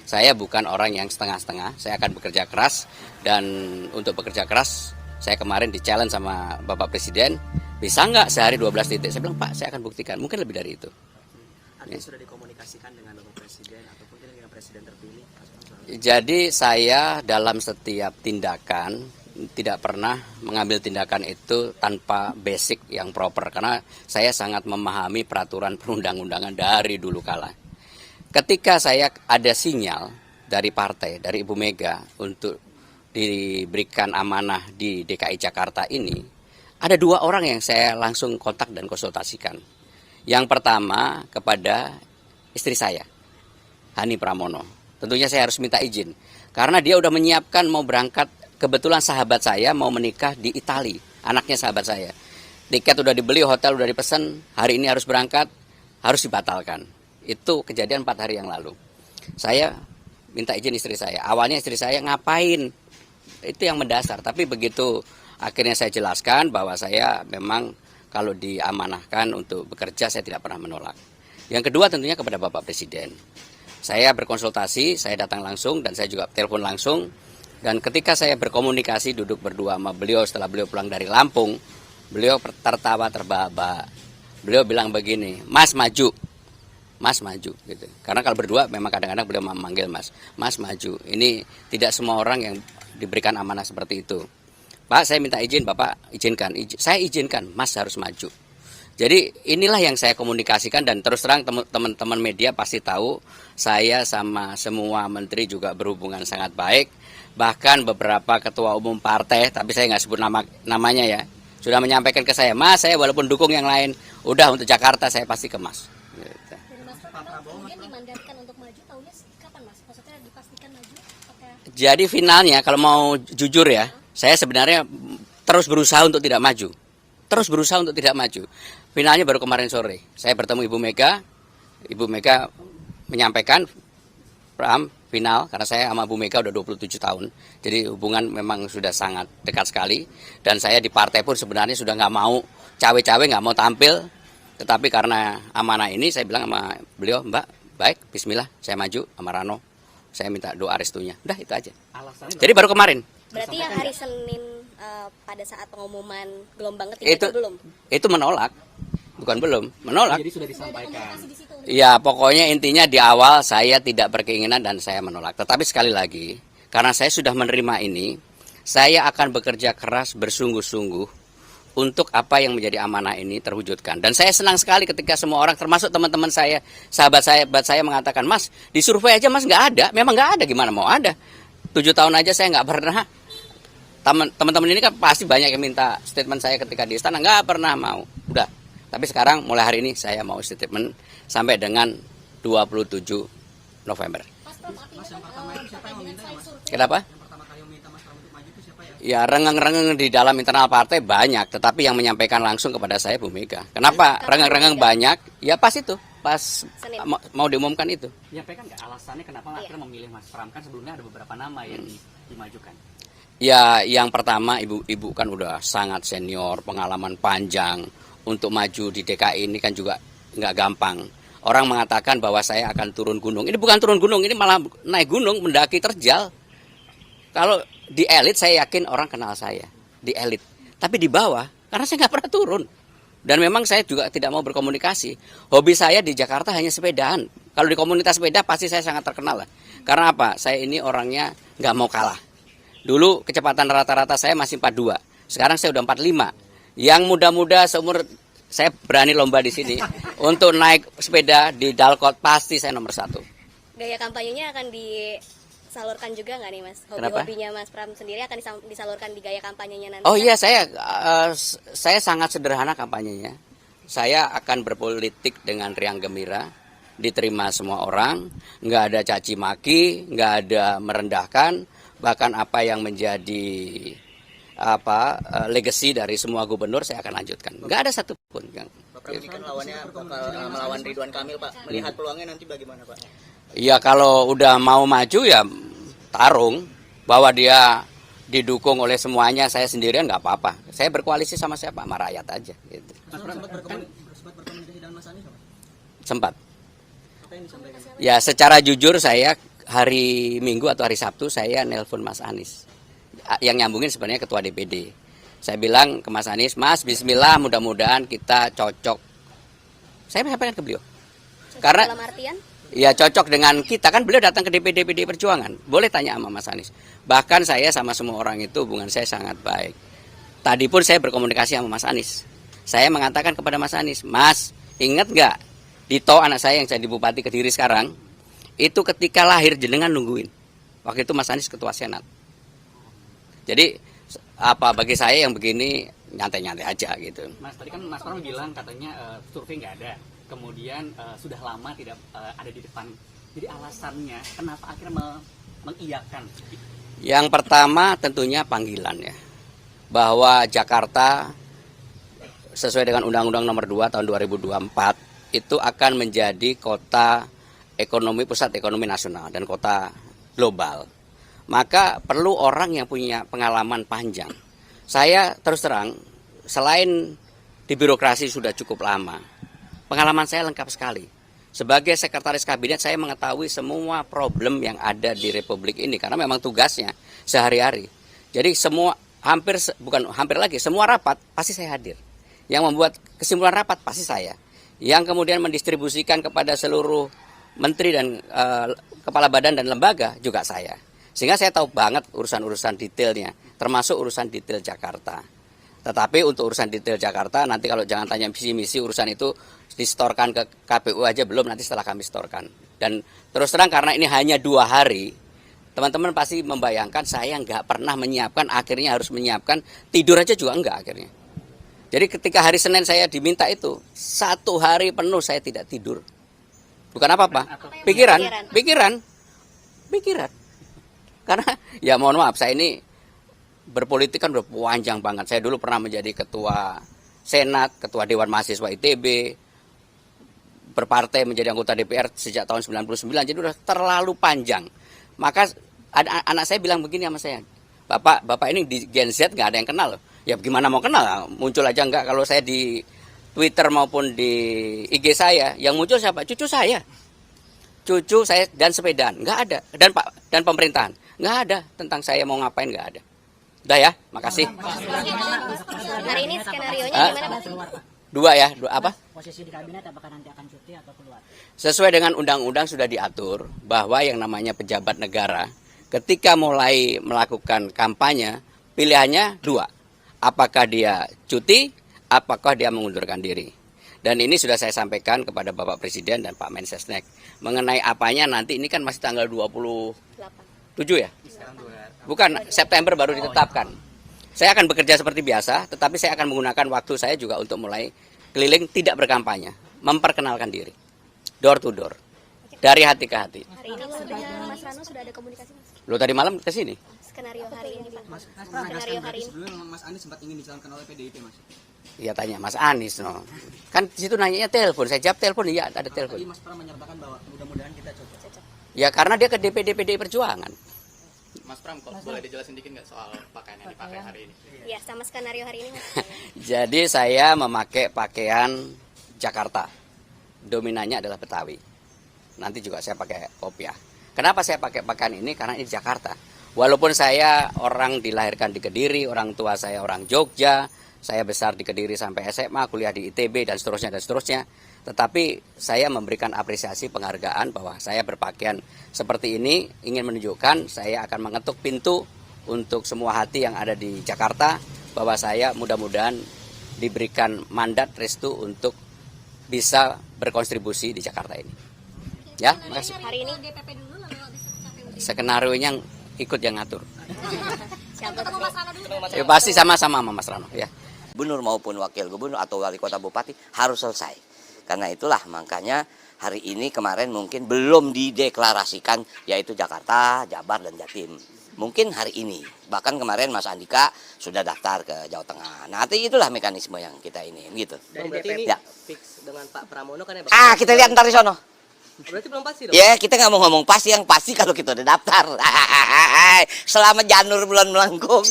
Saya bukan orang yang setengah-setengah, saya akan bekerja keras. Dan untuk bekerja keras, saya kemarin di-challenge sama Bapak Presiden, bisa nggak sehari 12 titik? Saya bilang, Pak, saya akan buktikan, mungkin lebih dari itu. Artinya sudah dikomunikasikan dengan Bapak Presiden ataupun dengan Presiden terpilih? Jadi saya dalam setiap tindakan tidak pernah mengambil tindakan itu tanpa basic yang proper. Karena saya sangat memahami peraturan perundang-undangan dari dulu kala. Ketika saya ada sinyal dari partai, dari Ibu Mega untuk diberikan amanah di DKI Jakarta ini, ada 2 orang yang saya langsung kontak dan konsultasikan. Yang pertama kepada istri saya, Hani Pramono. Tentunya saya harus minta izin, karena dia udah menyiapkan mau berangkat, kebetulan sahabat saya mau menikah di Italia, anaknya sahabat saya. Tiket udah dibeli, hotel udah dipesan, hari ini harus berangkat, harus dibatalkan. Itu kejadian 4 hari yang lalu. Saya minta izin istri saya. Awalnya istri saya ngapain? Itu yang mendasar. Tapi begitu akhirnya saya jelaskan bahwa saya memang kalau diamanahkan untuk bekerja saya tidak pernah menolak. Yang kedua tentunya kepada Bapak Presiden. Saya berkonsultasi, saya datang langsung dan saya juga telepon langsung. Dan ketika saya berkomunikasi duduk berdua sama beliau setelah beliau pulang dari Lampung, beliau tertawa terbahak-bahak. Beliau bilang begini, Mas maju. Mas maju gitu. Karena kalau berdua memang kadang-kadang beliau memanggil Mas. Mas maju. Ini tidak semua orang yang diberikan amanah seperti itu. Pak, saya minta izin, Bapak izinkan. Saya izinkan, Mas harus maju. Jadi inilah yang saya komunikasikan dan terus terang teman-teman media pasti tahu saya sama semua menteri juga berhubungan sangat baik. Bahkan beberapa ketua umum partai, tapi saya nggak sebut namanya ya, sudah menyampaikan ke saya, Mas, saya walaupun dukung yang lain, udah untuk Jakarta saya pasti ke Mas. Kemudian dimandatkan untuk maju tahunnya kapan, Mas? Maksudnya dipastikan maju? Jadi finalnya kalau mau jujur ya, saya sebenarnya terus berusaha untuk tidak maju. Terus berusaha untuk tidak maju. Finalnya baru kemarin sore. Saya bertemu Ibu Mega. Ibu Mega menyampaikan final karena saya sama Bu Mega udah 27 tahun. Jadi hubungan memang sudah sangat dekat sekali. Dan saya di partai pun sebenarnya sudah nggak mau cawe-cawe, nggak mau tampil. Tetapi karena amanah ini saya bilang sama beliau, Mbak, baik, bismillah, saya maju sama Rano. Saya minta doa restunya. Udah itu aja. Jadi baru kemarin. Berarti yang hari Senin pada saat pengumuman gelombang ketiga itu belum? Itu menolak. Bukan belum, menolak. Jadi sudah disampaikan. Ya pokoknya intinya di awal saya tidak berkeinginan dan saya menolak. Tetapi sekali lagi, karena saya sudah menerima ini, saya akan bekerja keras bersungguh-sungguh untuk apa yang menjadi amanah ini terwujudkan. Dan saya senang sekali ketika semua orang, termasuk teman-teman saya, sahabat saya mengatakan, Mas, di survei aja Mas nggak ada. Memang nggak ada, gimana mau ada. 7 tahun aja saya nggak pernah. Teman-teman ini kan pasti banyak yang minta statement saya ketika di istana, nggak pernah mau. Udah. Tapi sekarang mulai hari ini saya mau statement sampai dengan 27 November. Kenapa? Ya rengeng-rengeng di dalam internal partai banyak, tetapi yang menyampaikan langsung kepada saya Bu Mega. Kenapa rengeng-rengeng banyak? Ya pas itu, pas mau diumumkan itu. Menyampaikan nggak alasannya kenapa akhirnya memilih Mas Pram? Kan sebelumnya ada beberapa nama yang dimajukan. Ya yang pertama ibu kan udah sangat senior, pengalaman panjang. Untuk maju di DKI ini kan juga nggak gampang. Orang mengatakan bahwa saya akan turun gunung. Ini bukan turun gunung, ini malah naik gunung, mendaki terjal. Kalau di elit saya yakin orang kenal saya, di elit. Tapi di bawah, karena saya nggak pernah turun. Dan memang saya juga tidak mau berkomunikasi. Hobi saya di Jakarta hanya sepedaan. Kalau di komunitas sepeda pasti saya sangat terkenal lah. Karena apa? Saya ini orangnya nggak mau kalah. Dulu kecepatan rata-rata saya masih 42. Sekarang saya udah 45. Yang muda-muda seumur saya berani lomba di sini untuk naik sepeda di Dalkot pasti saya nomor 1. Gaya kampanyenya akan disalurkan juga nggak nih Mas? Hobi-hobinya Mas Pram sendiri akan disalurkan di gaya kampanyenya nanti? Oh iya saya sangat sederhana kampanyenya. Saya akan berpolitik dengan riang gembira, diterima semua orang, nggak ada caci maki, nggak ada merendahkan, bahkan apa yang menjadi legacy dari semua gubernur saya akan lanjutkan. Nggak ada satupun yang. Bapak ini kan lawannya bakal melawan Ridwan Kamil, Pak. Melihat peluangnya nanti bagaimana, Pak? Ya kalau udah mau maju ya tarung, bahwa dia didukung oleh semuanya, saya sendirian nggak apa-apa. Saya berkoalisi sama siapa? Sama rakyat aja. Gitu. Sempat berkomunikasi dengan Mas Anies, Pak? Sempat. Apa yang disampaikan? Ya secara jujur saya hari Minggu atau hari Sabtu saya nelpon Mas Anies. Yang nyambungin sebenarnya Ketua DPD. Saya bilang ke Mas Anies, Mas, bismillah, mudah-mudahan kita cocok. Saya menyampaikan ke beliau. Karena dalam artian ya cocok dengan kita, kan beliau datang ke DPD PDI Perjuangan. Boleh tanya sama Mas Anies. Bahkan saya sama semua orang itu hubungan saya sangat baik. Tadi pun saya berkomunikasi sama Mas Anies. Saya mengatakan kepada Mas Anies, Mas, ingat nggak Dito anak saya yang jadi Bupati Kediri sekarang, itu ketika lahir jenengan nungguin. Waktu itu Mas Anies ketua Senat. Jadi apa bagi saya yang begini nyantai-nyantai aja gitu. Mas, tadi kan Mas Pram bilang katanya survei nggak ada. Kemudian sudah lama tidak ada di depan. Jadi alasannya kenapa akhirnya mengiyakan? Yang pertama tentunya panggilan ya. Bahwa Jakarta sesuai dengan Undang-Undang Nomor 2 tahun 2024 itu akan menjadi kota ekonomi, pusat ekonomi nasional dan kota global. Maka perlu orang yang punya pengalaman panjang. Saya terus terang, selain di birokrasi sudah cukup lama, pengalaman saya lengkap sekali. Sebagai sekretaris kabinet saya mengetahui semua problem yang ada di Republik ini karena memang tugasnya sehari-hari. Jadi semua semua rapat pasti saya hadir. Yang membuat kesimpulan rapat pasti saya. Yang kemudian mendistribusikan kepada seluruh menteri dan kepala badan dan lembaga juga saya. Sehingga saya tahu banget urusan-urusan detailnya, termasuk urusan detail Jakarta. Tetapi untuk urusan detail Jakarta, nanti kalau jangan tanya misi-misi, urusan itu distorkan ke KPU aja belum, nanti setelah kami storkan. Dan terus terang karena ini hanya 2 hari, teman-teman pasti membayangkan saya nggak pernah menyiapkan, akhirnya harus menyiapkan, tidur aja juga enggak akhirnya. Jadi ketika hari Senin saya diminta itu, 1 hari penuh saya tidak tidur. Bukan apa-apa, pikiran. Karena ya mohon maaf, saya ini berpolitik kan udah panjang banget. Saya dulu pernah menjadi ketua Senat, ketua Dewan Mahasiswa ITB, berpartai menjadi anggota DPR sejak tahun 99, jadi udah terlalu panjang. Maka anak saya bilang begini sama saya, Bapak ini di Gen Z nggak ada yang kenal. Ya gimana mau kenal, muncul aja nggak. Kalau saya di Twitter maupun di IG saya, yang muncul siapa? Cucu saya dan sepedaan, nggak ada. Dan pemerintahan, nggak ada. Tentang saya mau ngapain, nggak ada. Udah ya, makasih. hari ini skenario-nya gimana Pak? Dua apa? Posisi di kabinet apakah nanti akan cuti atau keluar? Sesuai dengan undang-undang sudah diatur bahwa yang namanya pejabat negara ketika mulai melakukan kampanye pilihannya 2. Apakah dia cuti, apakah dia mengundurkan diri. Dan ini sudah saya sampaikan kepada Bapak Presiden dan Pak Mensesnek. Mengenai apanya nanti, ini kan masih tanggal 27 ya? Bukan, September baru ditetapkan. Saya akan bekerja seperti biasa, tetapi saya akan menggunakan waktu saya juga untuk mulai keliling tidak berkampanye. Memperkenalkan diri. Door to door. Dari hati ke hati. Hari ini dengan Mas Rano sudah ada komunikasi Mas? Lo tadi malam ke sini? Skenario hari ini Pak. Skenario hari ini. Sebelumnya Mas Anies sempat ingin dicalonkan oleh PDIP, Mas. Iya tanya Mas Anies, no. Kan di situ nanyanya telepon, saya jawab telepon, iya ada telepon. Tadi Mas Pram menyatakan bahwa mudah-mudahan kita cocok. Ya karena dia ke DPD PDI Perjuangan. Mas Pram, kok boleh dijelasin dikit nggak soal pakaian yang dipakai hari ini? Iya, sama skenario hari ini Mas. Jadi saya memakai pakaian Jakarta. Dominannya adalah Betawi. Nanti juga saya pakai kopiah. Kenapa saya pakai pakaian ini? Karena ini di Jakarta. Walaupun saya orang dilahirkan di Kediri, orang tua saya orang Jogja, saya besar di Kediri sampai SMA, kuliah di ITB dan seterusnya. Tetapi saya memberikan apresiasi penghargaan bahwa saya berpakaian seperti ini, ingin menunjukkan saya akan mengetuk pintu untuk semua hati yang ada di Jakarta, bahwa saya mudah-mudahan diberikan mandat restu untuk bisa berkontribusi di Jakarta ini. Ya, makasih. Hari ini Skenario-nya ikut yang ngatur. siapa? Ya, pasti sama-sama sama Mas Rano ya. Gubernur maupun wakil gubernur atau wali kota bupati harus selesai. Karena itulah makanya hari ini kemarin mungkin belum dideklarasikan yaitu Jakarta, Jabar dan Jatim. Mungkin hari ini. Bahkan kemarin Mas Andika sudah daftar ke Jawa Tengah. Nanti itulah mekanisme yang kita ini gitu. Dan berarti ini ya. fix dengan Pak Pramono kan ya? Kita lihat ntar di sono. Berarti belum pasti dong? Ya, kita nggak mau ngomong pasti, yang pasti kalau kita udah daftar. Selama janur bulan melengkung.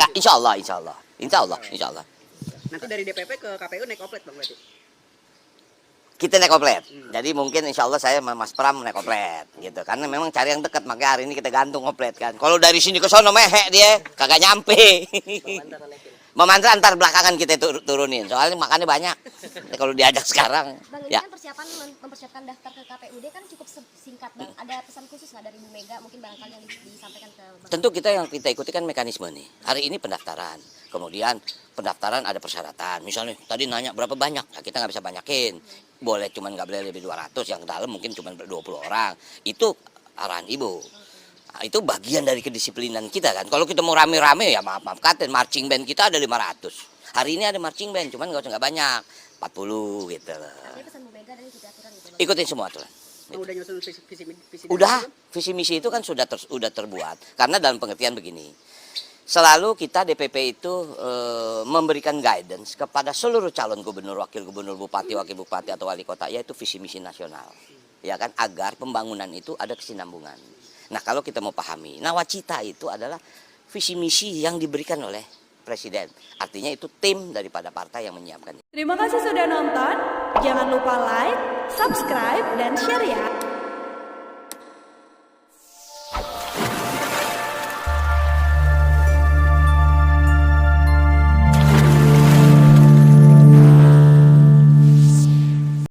Nah, insya Allah. Nanti dari DPP ke KPU naik oplet Bang berarti? kita naik koplet. Jadi mungkin insya Allah saya sama Mas Pram naik koplet gitu. Karena memang cari yang dekat, makanya hari ini kita gantung koplet kan. Kalau dari sini ke sono mehek dia, kagak nyampe. Memantra antar belakangan kita turunin, soalnya makannya banyak. Kalau diajak sekarang, Bang, ini ya. kan mempersiapkan daftar ke KPUD kan cukup singkat, Bang. Ada pesan khusus nggak dari Bu Mega mungkin barangkali yang disampaikan ke Bang? Tentu yang kita ikuti kan mekanisme nih. Hari ini pendaftaran, kemudian pendaftaran ada persyaratan. Misalnya tadi nanya berapa banyak, nah, kita nggak bisa banyakin. Boleh cuman nggak boleh lebih 200, yang ke dalam mungkin cuma 20 orang. Itu arahan Ibu. Nah, itu bagian dari kedisiplinan kita kan. Kalau kita mau rame-rame ya maaf katen, marching band kita ada 500. Hari ini ada marching band, cuman nggak banyak, 40 gitu loh. Artinya pesan Bu Mega dan ikuti aturan gitu, Bang? Ikutin semua aturan. Udah nyusun visi Udah, visi misi itu kan sudah terbuat. Karena dalam pengertian begini, selalu kita DPP itu memberikan guidance kepada seluruh calon gubernur, wakil gubernur, bupati, wakil bupati atau wali kota, yaitu visi misi nasional, ya kan, agar pembangunan itu ada kesinambungan. Nah kalau kita mau pahami, nawacita itu adalah visi misi yang diberikan oleh Presiden. Artinya itu tim daripada partai yang menyiapkan. Terima kasih sudah nonton. Jangan lupa like, subscribe, dan share ya.